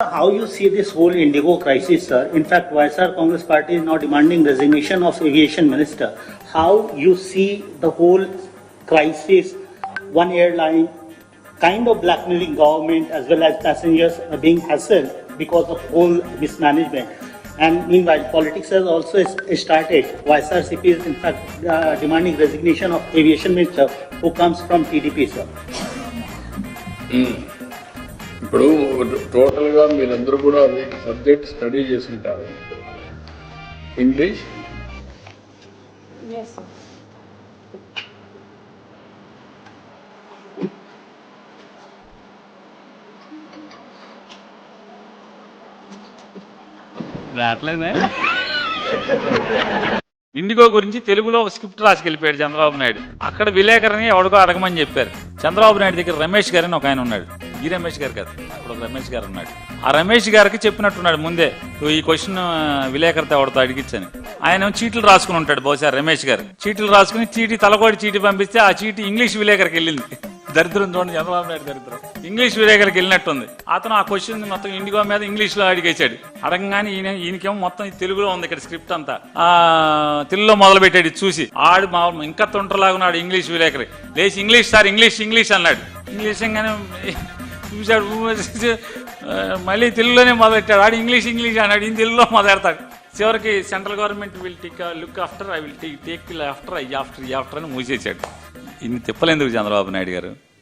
How you see this whole Indigo crisis, sir? In fact, YSR Congress Party is now demanding resignation of Aviation Minister. How you see the whole crisis? One airline kind of blackmailing government as well as passengers are being hassled because of whole mismanagement. And meanwhile, politics has also started. YSRCP is in fact demanding resignation of Aviation Minister who comes from TDP, sir. ఇప్పుడు టోటల్గా మీరందరూ కూడా అది subject study చేసుకుంటారు. English రావట్లేదే. IndiGo గురించి తెలుగులో ఒక script రాసుకెళ్ళిపోయాడు Chandrababu Naidu. అక్కడ విలేకరిని ఎవరికో అడగమని చెప్పారు. చంద్రబాబు నాయుడు దగ్గర రమేష్ గారు అని ఒక ఆయన ఉన్నాడు. ఈ రమేష్ గారు కాదు, అక్కడ ఒక రమేష్ గారు ఉన్నాడు. ఆ రమేష్ గారికి చెప్పినట్టున్నాడు ముందే, ఈ క్వశ్చన్ విలేకరితో ఎవరితో అడిగించని. ఆయన చీట్లు రాసుకుని ఉంటాడు బహుశా రమేష్ గారు. చీట్లు రాసుకుని తలకోడి చీటి పంపిస్తే ఆ చీటి ఇంగ్లీష్ విలేకరికి వెళ్ళింది. దరిద్రం చూడండి, చంద్రబాబు నాయుడు దరిద్రం. ఇంగ్లీష్ విలేకరికి వెళ్ళినట్టుంది. అతను ఆ క్వశ్చన్ మొత్తం ఇండిగో మీద ఇంగ్లీష్లో అడిగేశాడు. అడగగానే ఈయనకేమో మొత్తం తెలుగులో ఉంది ఇక్కడ స్క్రిప్ట్ అంతా. తెలుగులో మొదలు పెట్టాడు చూసి. ఆడు ఇంకా తొంటలాగున్నాడు ఇంగ్లీష్ విలేకరి. లేచి ఇంగ్లీష్ సార్ ఇంగ్లీష్ అన్నాడు. ఇంగ్లీష్ అనగానే చూశాడు, మళ్ళీ తెలుగులోనే మొదలెట్టాడు. ఆడు ఇంగ్లీష్ అన్నాడు, ఈయన తెలుగులో మొదలెడతాడు. చివరికి central government will take look after, I will take after అని మూసేశాడు. ఇన్ని తిప్పలేందుకు చంద్రబాబు నాయుడు గారు?